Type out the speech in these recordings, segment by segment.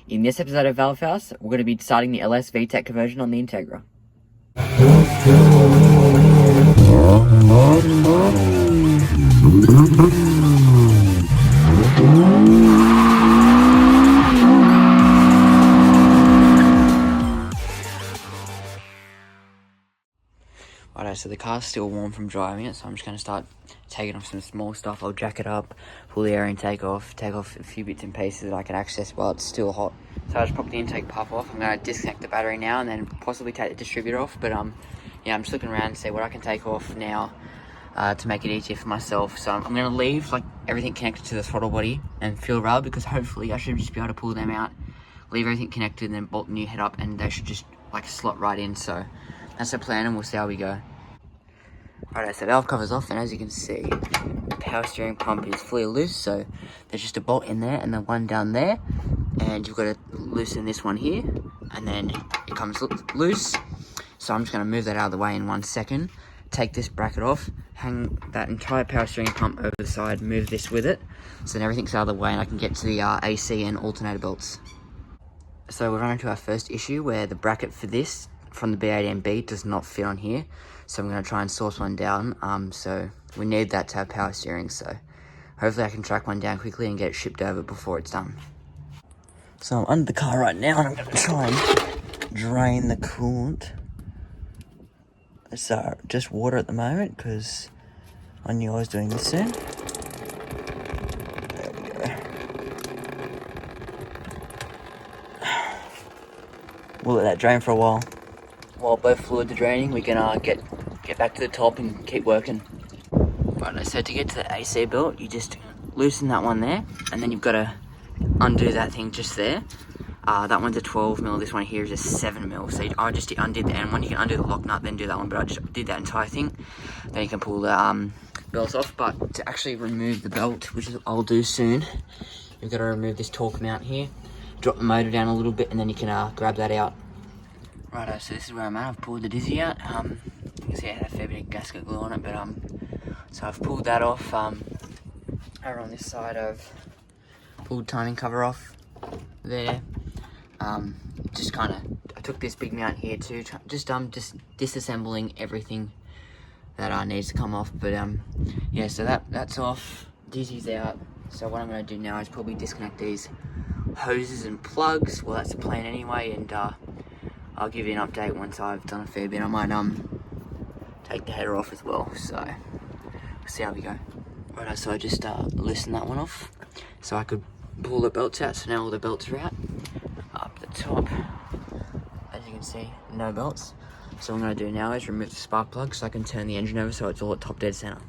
In this episode of Valve House, we're going to be starting the Lsvtec conversion on the Integra. Alright, so the car's still warm from driving it, so I'm just going to start taking off some small stuff. I'll jack it up, pull the air intake off, take off a few bits and pieces that I can access while it's still hot. So I'll just pop the intake puff off. I'm going to disconnect the battery now and then possibly take the distributor off. But yeah, I'm just looking around to see what I can take off now to make it easier for myself. So I'm going to leave like everything connected to the throttle body and fuel rail, because hopefully I should just be able to pull them out, leave everything connected, and then bolt the new head up, and they should just like slot right in. So that's the plan, and we'll see how we go. Alright, so valve cover's off, and as you can see, the power steering pump is fully loose, so there's just a bolt in there and then one down there, and you've got to loosen this one here, and then it comes loose. So I'm just going to move that out of the way in 1 second, take this bracket off, hang that entire power steering pump over the side, move this with it, so then everything's out of the way and I can get to the AC and alternator belts. So we're running to our first issue where the bracket for this from the B80MB does not fit on here, so I'm going to try and source one down. So we need that to have power steering, so hopefully I can track one down quickly and get it shipped over before it's done. So I'm under the car right now and I'm going to try and drain the coolant. It's just water at the moment because I knew I was doing this soon. There we go. We'll let that drain for a while. While both fluids are draining, we can get back to the top and keep working. Right, so to get to the AC belt, you just loosen that one there, and then you've got to undo that thing just there. That one's a 12mm, this one here is a 7mm, so I just undid the end one. You can undo the lock nut, then do that one, but I just did that entire thing. Then you can pull the belts off, but to actually remove the belt, which is I'll do soon, you've got to remove this torque mount here, drop the motor down a little bit, and then you can grab that out. Righto, so this is where I'm at. I've pulled the dizzy out. You can see I had a fair bit of gasket glue on it, but so I've pulled that off. Over on this side, I've pulled timing cover off there. Just kind of, I took this big mount here too, just disassembling everything that needs to come off. But yeah, so that's off. Dizzy's out. So what I'm going to do now is probably disconnect these hoses and plugs. Well, that's the plan anyway, and I'll give you an update once I've done a fair bit. I might take the header off as well, so we'll see how we go. Right, so I just loosened that one off so I could pull the belts out. So now all the belts are out. Up the top, as you can see, no belts. So what I'm going to do now is remove the spark plug so I can turn the engine over so it's all at top dead center.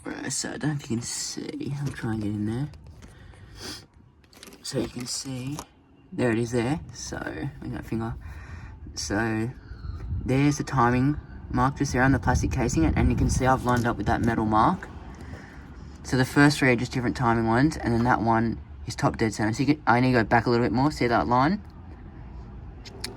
Right, so I don't know if you can see. I'll try and get in there. So you can see, there it is there. So, with that finger. So there's the timing mark just there on the plastic casing, and you can see I've lined up with that metal mark. So the first three are just different timing ones, and then that one is top dead center. So I need to go back a little bit more, see that line?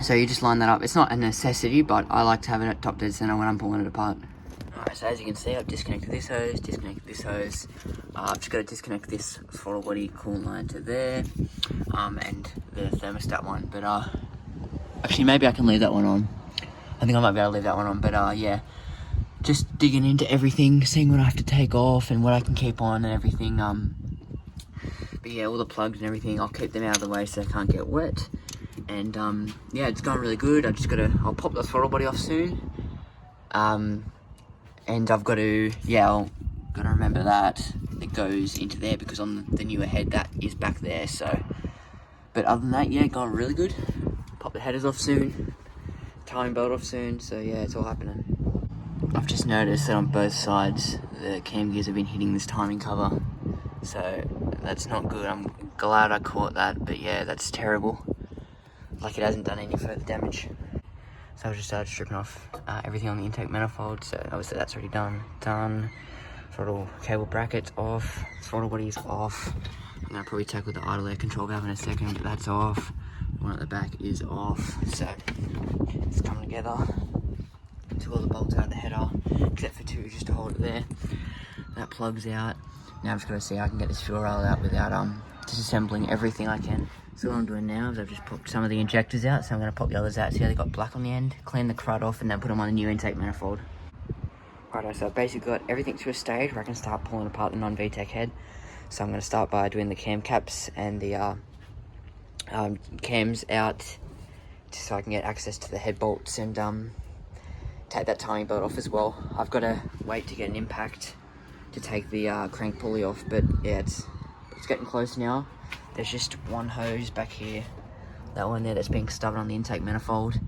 So you just line that up. It's not a necessity, but I like to have it at top dead center when I'm pulling it apart. Alright, so as you can see, I've disconnected this hose, disconnected this hose. I've just got to disconnect this throttle body coolant line to there, and the thermostat one. But actually, maybe I can leave that one on. I think I might be able to leave that one on, but yeah. Just digging into everything, seeing what I have to take off and what I can keep on and everything. But yeah, all the plugs and everything, I'll keep them out of the way so they can't get wet. And yeah, it's going really good. I'll pop the throttle body off soon. And I've got to, I'll gotta remember that it goes into there, because on the newer head that is back there. So, but other than that, yeah, going really good. Pop the headers off soon, timing belt off soon, so yeah, it's all happening. I've just noticed that on both sides the cam gears have been hitting this timing cover, so that's not good. I'm glad I caught that, but yeah, that's terrible. Like, it hasn't done any further damage. So I just started stripping off everything on the intake manifold, so obviously that's already done. Throttle cable brackets off, throttle body's off. I'm gonna probably tackle the idle air control valve in a second, but that's off. The one at the back is off, so it's coming together. Took all the bolts out of the header, except for two just to hold it there. That plug's out. Now I'm just gonna see how I can get this fuel rail out without disassembling everything I can. So what I'm doing now is I've just popped some of the injectors out, so I'm going to pop the others out. See how they got black on the end? Clean the crud off and then put them on the new intake manifold. Righto, so I've basically got everything to a stage where I can start pulling apart the Non-Vtec head. So I'm going to start by doing the cam caps and the cams out, just so I can get access to the head bolts and take that timing belt off as well. I've got to wait to get an impact to take the crank pulley off, but yeah, it's getting close now. There's just one hose back here, that one there that's being stubbed on the intake manifold.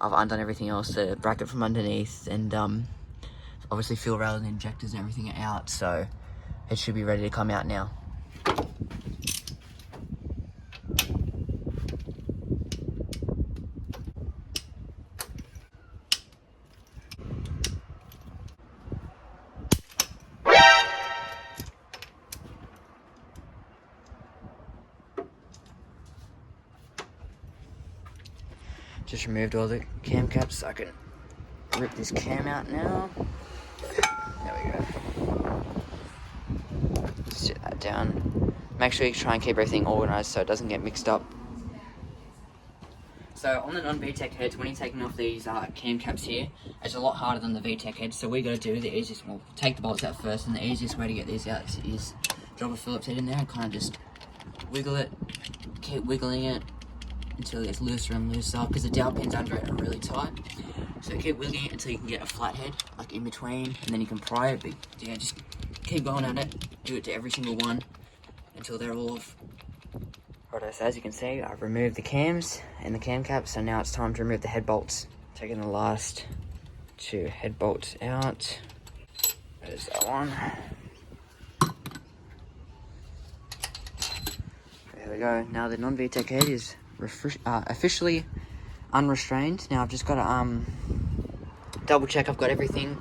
I've undone everything else, the bracket from underneath, and obviously fuel rail and injectors and everything are out, so it should be ready to come out now. Just removed all the cam caps so I can rip this cam out now. There we go. Sit that down. Make sure you try and keep everything organised so it doesn't get mixed up. So on the Non-Vtec heads, when you're taking off these cam caps here, it's a lot harder than the Vtec heads. So we got to do the easiest, well, take the bolts out first, and the easiest way to get these out is drop a Phillips head in there and kind of just wiggle it, keep wiggling it until it gets looser and looser, because the dowel pins under it are really tight. So keep wiggling it until you can get a flat head, like in between, and then you can pry it. But yeah, just keep going at it. Do it to every single one until they're all off. Righto, so as you can see, I've removed the cams and the cam caps, so now it's time to remove the head bolts. Taking the last two head bolts out. There's that one. There we go. Now the Non-Vtec head is officially unrestrained. Now I've just got to double check I've got everything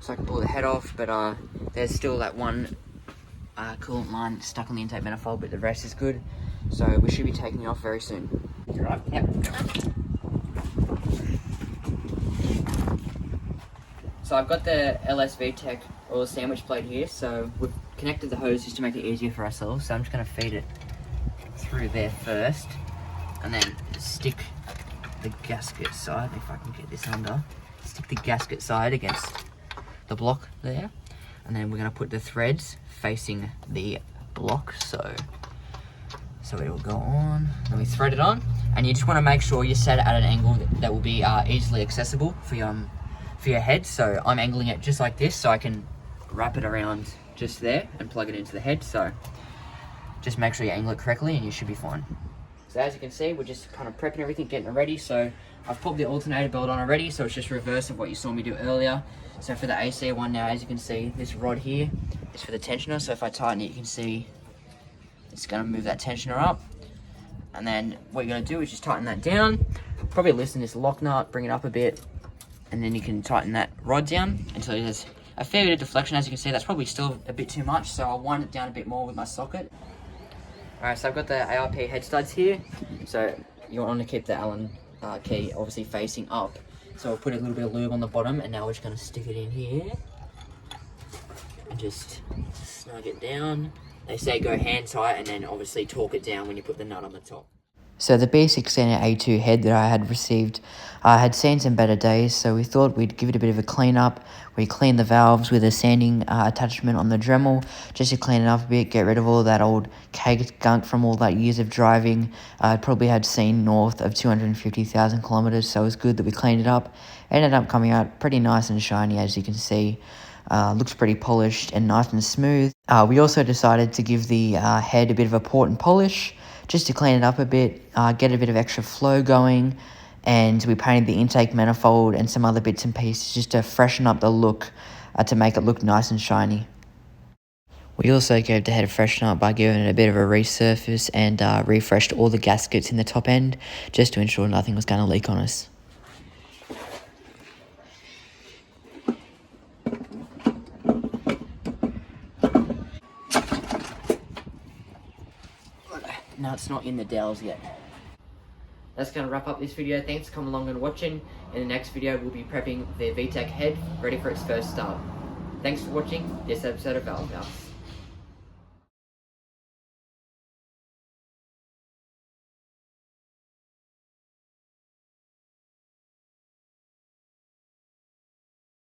so I can pull the head off, but there's still that one coolant line stuck on the intake manifold, but the rest is good, so we should be taking it off very soon. You right? Yep. So I've got the Lsvtec oil sandwich plate here, so we've connected the hose just to make it easier for ourselves, so I'm just going to feed it through there first, and then stick the gasket side, if I can get this under, stick the gasket side against the block there, and then we're going to put the threads facing the block, so it will go on. Then we thread it on, and you just want to make sure you set it at an angle that will be easily accessible for your head. So I'm angling it just like this, so I can wrap it around just there and plug it into the head. So just make sure you angle it correctly and you should be fine. So as you can see, we're just kind of prepping everything, getting it ready. So I've popped the alternator belt on already, so it's just reverse of what you saw me do earlier. So for the AC one now, as you can see, this rod here is for the tensioner. So if I tighten it, you can see it's going to move that tensioner up. And then what you're going to do is just tighten that down. Probably loosen this lock nut, bring it up a bit, and then you can tighten that rod down until there's a fair bit of deflection. As you can see, that's probably still a bit too much, so I'll wind it down a bit more with my socket. Alright, so I've got the Arp Head Studs here, so you want to keep the Allen key obviously facing up. So we'll put a little bit of lube on the bottom, and now we're just going to stick it in here and just snug it down. They say go hand tight, and then obviously torque it down when you put the nut on the top. So the B16 A2 head that I had received had seen some better days, so we thought we'd give it a bit of a clean up. We cleaned the valves with a sanding attachment on the Dremel just to clean it up a bit, get rid of all that old caked gunk from all that years of driving. It probably had seen north of 250,000 kilometers, so it was good that we cleaned it up. It ended up coming out pretty nice and shiny, as you can see. Looks pretty polished and nice and smooth. We also decided to give the head a bit of a port and polish, just to clean it up a bit, get a bit of extra flow going, and we painted the intake manifold and some other bits and pieces just to freshen up the look, to make it look nice and shiny. We also gave the head a freshen up by giving it a bit of a resurface and refreshed all the gaskets in the top end, just to ensure nothing was going to leak on us. No, it's not in the dowels yet. That's going to wrap up this video. Thanks for coming along and watching. In the next video, we'll be prepping the VTEC head, ready for its first start. Thanks for watching this episode of Valve House.